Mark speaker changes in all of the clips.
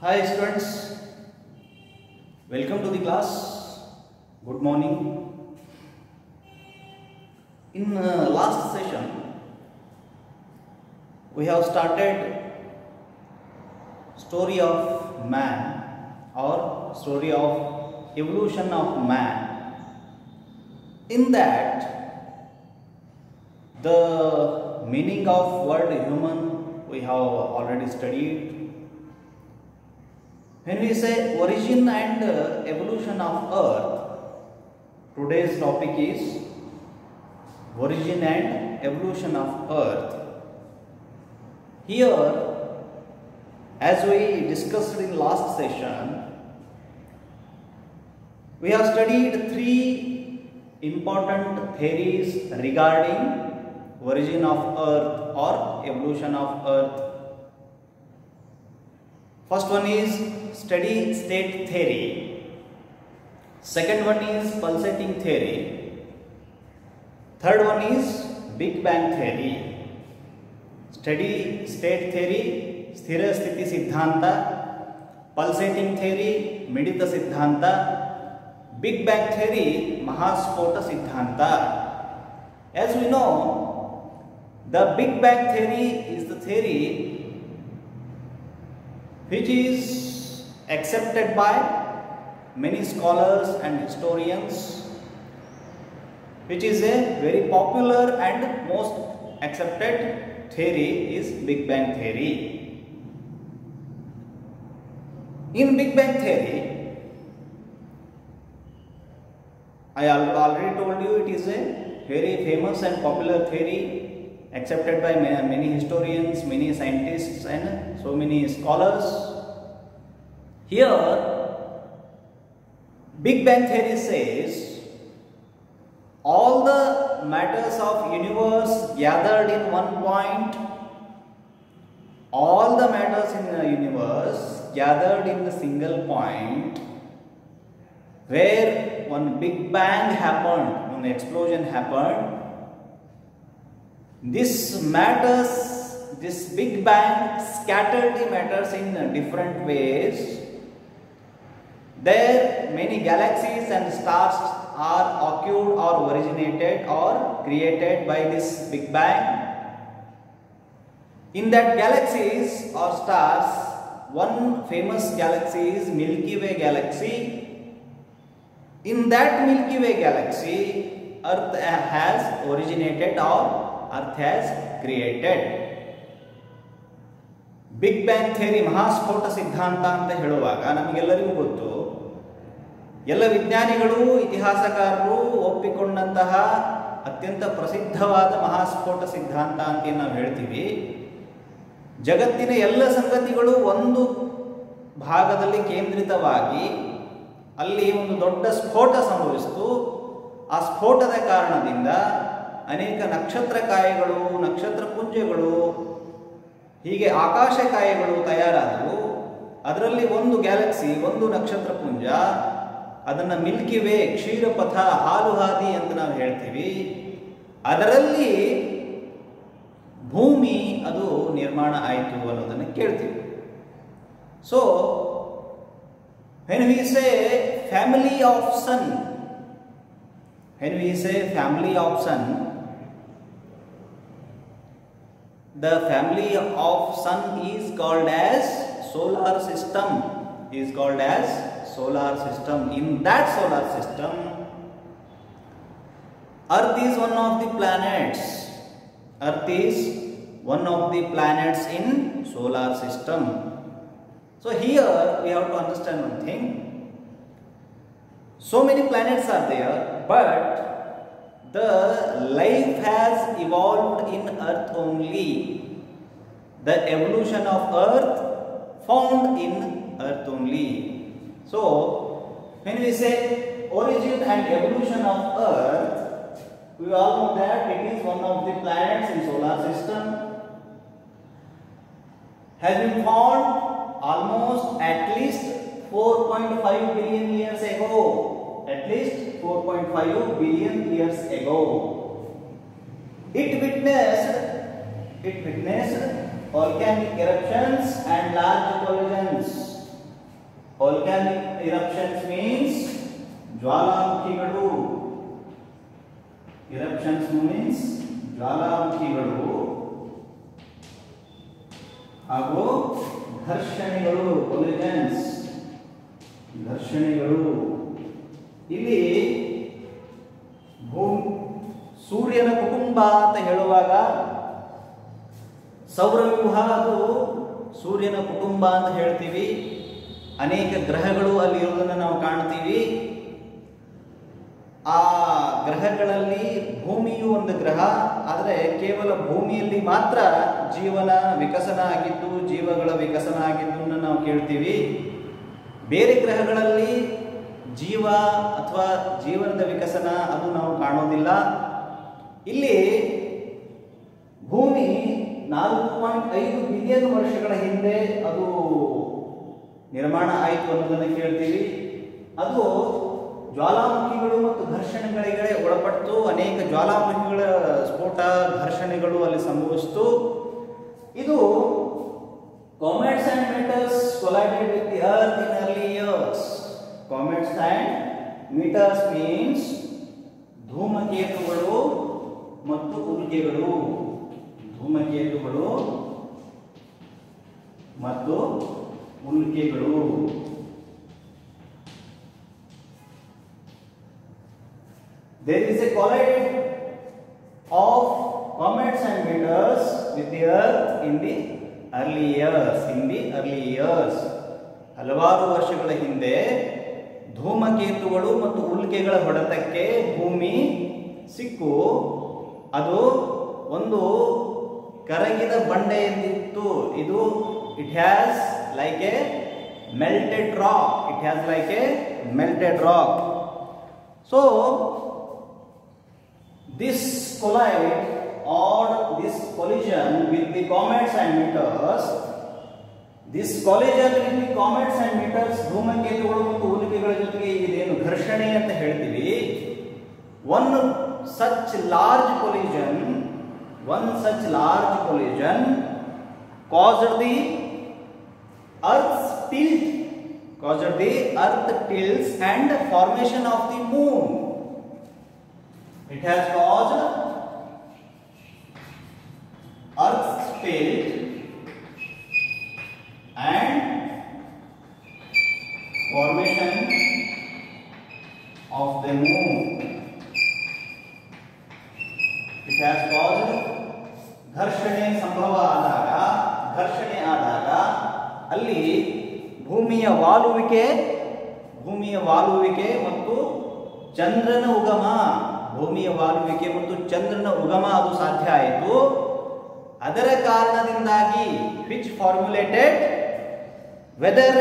Speaker 1: Hi students, welcome to the class. Good morning. In last session, we have started story of man or story of evolution of man. In that, the meaning of word human we have already studied. When we say origin and evolution of earth, today's topic is origin and evolution of earth. Here, as we discussed in last session, we have studied three important theories regarding origin of earth or evolution of earth. First one is steady state theory. Second one is pulsating theory. Third one is Big Bang theory. Steady state theory, sthira sthiti siddhanta. Pulsating theory, midita siddhanta. Big Bang theory, mahaspota siddhanta. As we know, the Big Bang theory is the theory which is accepted by many scholars and historians, which is a very popular and most accepted theory is Big Bang theory. In Big Bang theory, I already told you it is a very famous and popular theory accepted by many historians, many scientists and so many scholars. Here, Big Bang theory says all the matters of universe gathered in one point, all the matters in the universe gathered in the single point where one Big Bang happened, when the explosion happened. This Big Bang scattered the matters in different ways. There many galaxies and stars are occurred or originated or created by this Big Bang. In that galaxies or stars, one famous galaxy is Milky Way galaxy. In that Milky Way galaxy, Earth has originated or Earth has created. Big Bang theory ಮಹಾಸ್ಫೋಟ ಸಿದ್ಧಾಂತ ಅಂತ ಹೇಳುವಾಗ ನಮಗೆಲ್ಲರಿಗೂ ಗೊತ್ತು, ಎಲ್ಲ ವಿಜ್ಞಾನಿಗಳು ಇತಿಹಾಸಕಾರರು ಒಪ್ಪಿಕೊಂಡಂತಹ ಅತ್ಯಂತ ಪ್ರಸಿದ್ಧವಾದ ಮಹಾಸ್ಫೋಟ ಸಿದ್ಧಾಂತ ಅಂತ ನಾವು ಹೇಳ್ತೀವಿ. ಜಗತ್ತಿನ ಎಲ್ಲ ಸಂಗತಿಗಳು ಒಂದು ಭಾಗದಲ್ಲಿ ಕೇಂದ್ರಿತವಾಗಿ ಅಲ್ಲಿ ಒಂದು ದೊಡ್ಡ ಸ್ಫೋಟ ಸಂಭವಿಸಿತು. ಆ ಸ್ಫೋಟದ ಕಾರಣದಿಂದ ಅನೇಕ ನಕ್ಷತ್ರಕಾಯಗಳು, ನಕ್ಷತ್ರಪುಂಜಗಳು, ಹೀಗೆ ಆಕಾಶಕಾಯಗಳು ತಯಾರಾದವು. ಅದರಲ್ಲಿ ಒಂದು ಗ್ಯಾಲಕ್ಸಿ, ಒಂದು ನಕ್ಷತ್ರಪುಂಜ, ಅದನ್ನು ಮಿಲ್ಕಿ ವೇ, ಕ್ಷೀರಪಥ, ಹಾಲುಹಾದಿ ಅಂತ ನಾವು ಹೇಳ್ತೀವಿ. ಅದರಲ್ಲಿ ಭೂಮಿ ಅದು ನಿರ್ಮಾಣ ಆಯಿತು ಅನ್ನೋದನ್ನು ಕೇಳ್ತೀವಿ. So when we say family of sun, the family of sun is called as solar system. In that solar system, Earth is one of the planets in solar system. So here we have to understand one thing. So many planets are there, but the life has evolved in Earth only. The evolution of Earth found in Earth only. So, when we say origin and evolution of Earth, we all know that it is one of the planets in solar system. Has been found almost at least 4.5 billion years ago. At least 4.5 billion years ago. It witnessed volcanic eruptions and large collisions. Volcanic eruptions means ಜ್ವಾಲಾಮುಖಿಗಳು. Eruptions means ಜ್ವಾಲಾಮುಖಿಗಳು ಹಾಗೂ ಘರ್ಷಣೆಗಳು, collisions, ಘರ್ಷಣೆಗಳು. ಇಲ್ಲಿ ಸೂರ್ಯನ ಕುಟುಂಬ ಅಂತ ಹೇಳುವಾಗ ಸೌರವ್ಯೂಹ ಅದು ಸೂರ್ಯನ ಕುಟುಂಬ ಅಂತ ಹೇಳ್ತೀವಿ. ಅನೇಕ ಗ್ರಹಗಳು ಅಲ್ಲಿ ಇರುವುದನ್ನು ನಾವು ಕಾಣ್ತೀವಿ. ಆ ಗ್ರಹಗಳಲ್ಲಿ ಭೂಮಿಯು ಒಂದು ಗ್ರಹ. ಆದರೆ ಕೇವಲ ಭೂಮಿಯಲ್ಲಿ ಮಾತ್ರ ಜೀವನ ವಿಕಸನ ಆಗಿದ್ದು, ಜೀವಗಳ ವಿಕಸನ ಆಗಿದ್ದನ್ನು ನಾವು ಕೇಳ್ತೀವಿ. ಬೇರೆ ಗ್ರಹಗಳಲ್ಲಿ ಜೀವ ಅಥವಾ ಜೀವನದ ವಿಕಸನ ಅದು ನಾವು ಕಾಣೋದಿಲ್ಲ. ಇಲ್ಲಿ ಭೂಮಿ 4.5 ಬಿಲಿಯನ್ ವರ್ಷಗಳ ಹಿಂದೆ ಅದು ನಿರ್ಮಾಣ ಆಯಿತು ಅನ್ನೋದನ್ನು ಕೇಳ್ತೀವಿ. ಅದು ಜ್ವಾಲಾಮುಖಿಗಳು ಮತ್ತು ಘರ್ಷಣೆಗಳಿಗೆ ಒಳಪಟ್ಟು ಅನೇಕ ಜ್ವಾಲಾಮುಖಿಗಳ ಸ್ಫೋಟ, ಘರ್ಷಣೆಗಳು ಅಲ್ಲಿ ಸಂಭವಿಸಿತು. ಇದು comets and meteors collided with the earth in early years. Comets and meteors means ಧೂಮಕೇತುಗಳು ಮತ್ತು ಉಲ್ಕೆಗಳು. ಧೂಮಕೇತುಗಳು ಮತ್ತು ಉಲ್ಕೆಗಳು. There is a collide of comets and meteors with the earth in the early years. ಹಲವಾರು ವರ್ಷಗಳ ಹಿಂದೆ ಧೂಮಕೇತುಗಳು ಮತ್ತು ಉಲ್ಕೆಗಳ ಹೊಡೆತಕ್ಕೆ ಭೂಮಿ ಸಿಕ್ಕು ಅದು ಒಂದು ಕರಗಿದ ಬಂಡೆಯಂತಿತ್ತು. ಇದು it has like A melted rock. So this collide or this collision with the comets and meteors, ಧೂಮಕೇತುಗಳು ಮತ್ತು ಉಲ್ಕೆಗಳ ಜೊತೆಗೆ ಇದೇನು ಘರ್ಷಣೆ ಅಂತ ಹೇಳ್ತೀವಿ. one such large collision caused the earth tilts and formation of the moon. It has caused earth's tilt and formation of the moon. It has caused ಘರ್ಷಣೆ ಸಂಭವ ಆದಾಗ ಅಲ್ಲಿ ಭೂಮಿಯ ವಾಲುವಿಕೆ ಮತ್ತು ಚಂದ್ರನ ಉಗಮ ಅದು ಸಾಧ್ಯ ಆಯಿತು. ಅದರ ಕಾರಣದಿಂದಾಗಿ which formulated weather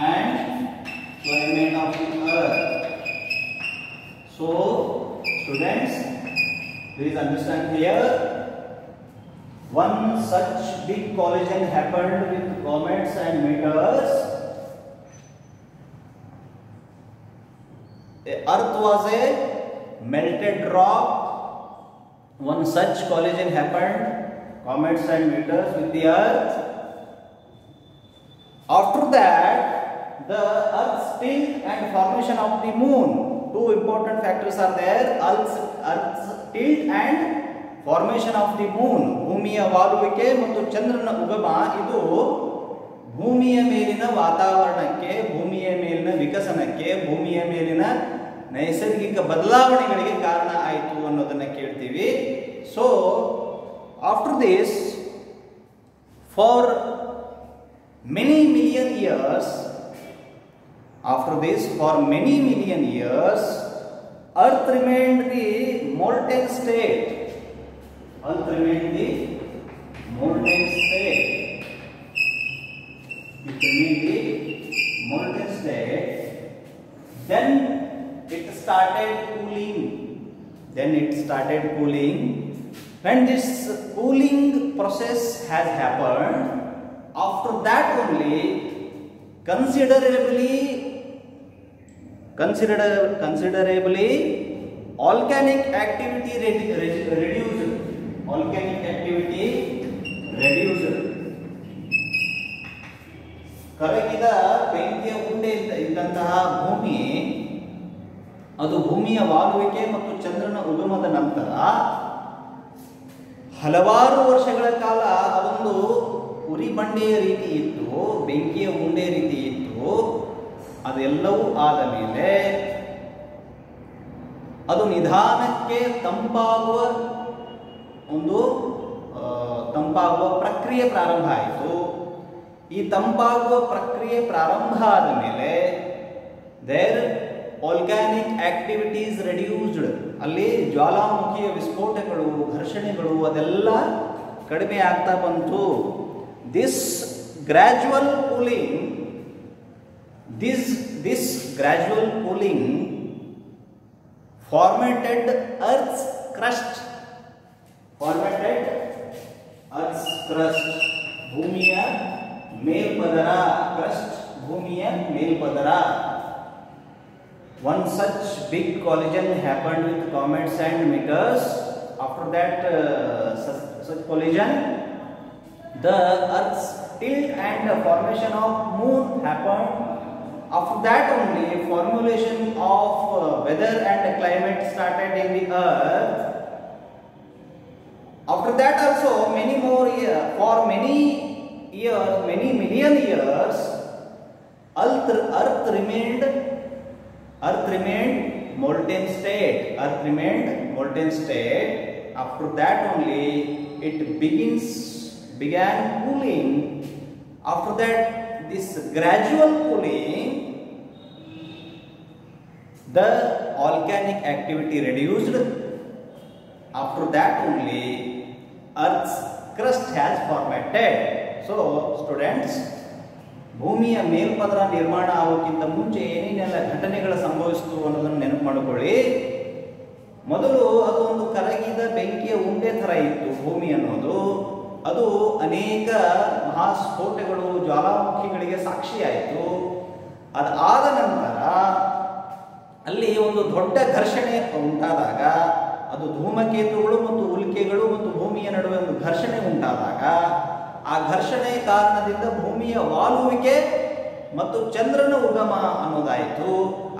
Speaker 1: and climate of the earth. So students, please understand here, one such big collision happened with comets and meteors. The earth was a melted rock. One such collision happened, comets and meteors, with the earth. After that, the earth's tilt and formation of the moon. Two important factors are there: earth's tilt and formation of the moon. ಭೂಮಿಯ ವಾಲುವಿಕೆ ಮತ್ತು ಚಂದ್ರನ ಉಗಮ ಇದು ಭೂಮಿಯ ಮೇಲಿನ ವಾತಾವರಣಕ್ಕೆ, ಭೂಮಿಯ ಮೇಲಿನ ವಿಕಸನಕ್ಕೆ, ಭೂಮಿಯ ಮೇಲಿನ ನೈಸರ್ಗಿಕ ಬದಲಾವಣೆಗಳಿಗೆ ಕಾರಣ ಆಯಿತು ಅನ್ನೋದನ್ನ ಕೇಳ್ತೀವಿ. So after this, for many million years, earth remained the molten state. Then it started cooling. When this cooling process has happened, after that only considerably volcanic activity reduced. volcanic activity reduced. ಕರಗಿದ ಬೆಂಕಿಯ ಉಂಡೆ ಇದ್ದಂತಹ ಭೂಮಿ ಅದು ಭೂಮಿಯ ವಾಲುವಿಕೆ ಮತ್ತು ಚಂದ್ರನ ಉಗಮದ ನಂತರ ಹಲವಾರು ವರ್ಷಗಳ ಕಾಲ ಅದೊಂದು ಉರಿಬಂಡೆಯ ರೀತಿ ಇತ್ತು, ಬೆಂಕಿಯ ಉಂಡೆ ರೀತಿ ಇತ್ತು. ಅದೆಲ್ಲವೂ ಆದ ಮೇಲೆ ಅದು ನಿಧಾನಕ್ಕೆ ತಂಪಾಗುವ ಪ್ರಕ್ರಿಯೆ ಪ್ರಾರಂಭ ಆಯಿತು. ಈ ತಂಪಾಗುವ ಪ್ರಕ್ರಿಯೆ ಪ್ರಾರಂಭ ಆದ ಮೇಲೆ ದೇರ್ ಆರ್ಗ್ಯಾನಿಕ್ ಆಕ್ಟಿವಿಟೀಸ್ ರೆಡ್ಯೂಸ್ಡ್, ಅಲ್ಲಿ ಜ್ವಾಲಾಮುಖಿಯ ವಿಸ್ಫೋಟಗಳು, ಘರ್ಷಣೆಗಳು ಅದೆಲ್ಲ ಕಡಿಮೆ ಆಗ್ತಾ ಬಂತು. This gradual cooling formated Earth's crust. ಭೂಮಿಯ ಮೇಲ್ಪದರ, crust ಭೂಮಿಯ ಮೇಲ್ಪದರ. One such big collision happened with comets and meteors. After that such collision, the Earth's tilt and the formation of moon happened. After that only formulation of weather and climate started in the earth. After that also many million years, earth remained molten state. After that only it began cooling. After that, this gradual cooling, the volcanic activity reduced. After that only Earth's crust has formated. So students, ಭೂಮಿಯ ಮೇಲ್ಪದರ ನಿರ್ಮಾಣ ಆಗೋಕ್ಕಿಂತ ಮುಂಚೆ ಏನೇನೆಲ್ಲ ಘಟನೆಗಳು ಸಂಭವಿಸಿತು ಅನ್ನೋದನ್ನು ನೆನಪು ಮಾಡಿಕೊಳ್ಳಿ. ಮೊದಲು ಅದು ಒಂದು ಕರಗಿದ ಬೆಂಕಿಯ ಉಂಡೆ ಥರ ಇತ್ತು ಭೂಮಿ ಅನ್ನೋದು. ಅದು ಅನೇಕ ಮಹಾಸ್ಫೋಟಗಳು, ಜ್ವಾಲಾಮುಖಿಗಳಿಗೆ ಸಾಕ್ಷಿಯಾಯಿತು. ಅದಾದ ನಂತರ ಅಲ್ಲಿ ಒಂದು ದೊಡ್ಡ ಘರ್ಷಣೆ ಉಂಟಾದಾಗ, ಅದು ಧೂಮಕೇತುಗಳು ಮತ್ತು ಉಲ್ಕೆಗಳು ಮತ್ತು ಭೂಮಿಯ ನಡುವೆ ಒಂದು ಘರ್ಷಣೆ ಉಂಟಾದಾಗ, ಆ ಘರ್ಷಣೆ ಕಾರಣದಿಂದ ಭೂಮಿಯ ವಾಲುವಿಕೆ ಮತ್ತು ಚಂದ್ರನ ಉಗಮ ಅನ್ನೋದಾಯಿತು.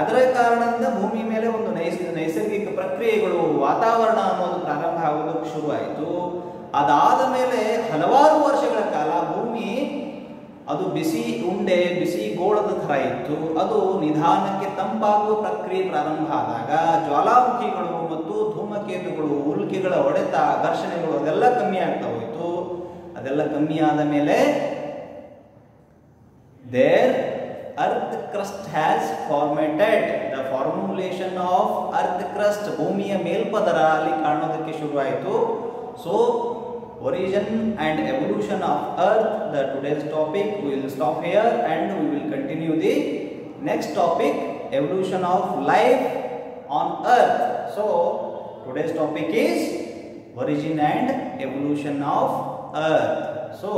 Speaker 1: ಅದರ ಕಾರಣದಿಂದ ಭೂಮಿ ಮೇಲೆ ಒಂದು ನೈಸರ್ಗಿಕ ಪ್ರಕ್ರಿಯೆಗಳು, ವಾತಾವರಣ ಅನ್ನೋದು ಪ್ರಾರಂಭ ಆಗೋದಕ್ಕೆ ಶುರುವಾಯಿತು. ಅದಾದ ಮೇಲೆ ಹಲವಾರು ವರ್ಷಗಳ ಕಾಲ ಭೂಮಿ ಅದು ಬಿಸಿ ಉಂಡೆ, ಬಿಸಿ ಗೋಳದ ಥರ ಇತ್ತು. ಅದು ನಿಧಾನಕ್ಕೆ ತಂಪಾಗುವ ಪ್ರಕ್ರಿಯೆ ಪ್ರಾರಂಭ ಆದಾಗ ಜ್ವಾಲಾಮುಖಿಗಳು ಮತ್ತು ಧೂಮಕೇತುಗಳು, ಉಲ್ಕೆಗಳ ಹೊಡೆತ, ಘರ್ಷಣೆಗಳು ಅದೆಲ್ಲ ಕಮ್ಮಿ ಆಗ್ತಾ ಹೋಯಿತು. ಅದೆಲ್ಲ ಕಮ್ಮಿ ಆದ ಮೇಲೆ there earth crust has formatted. The formulation of earth crust, ಭೂಮಿಯ ಮೇಲ್ಪದರ ಅಲ್ಲಿ ಕಾಣೋದಕ್ಕೆ ಶುರುವಾಯಿತು. So origin and evolution of earth, the today's topic. We will stop here and we will continue the next topic, evolution of life on earth. So today's topic is origin and evolution of earth. So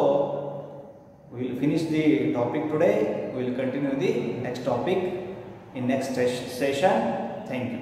Speaker 1: we will finish the topic today. We will continue the next topic in next session. Thank you.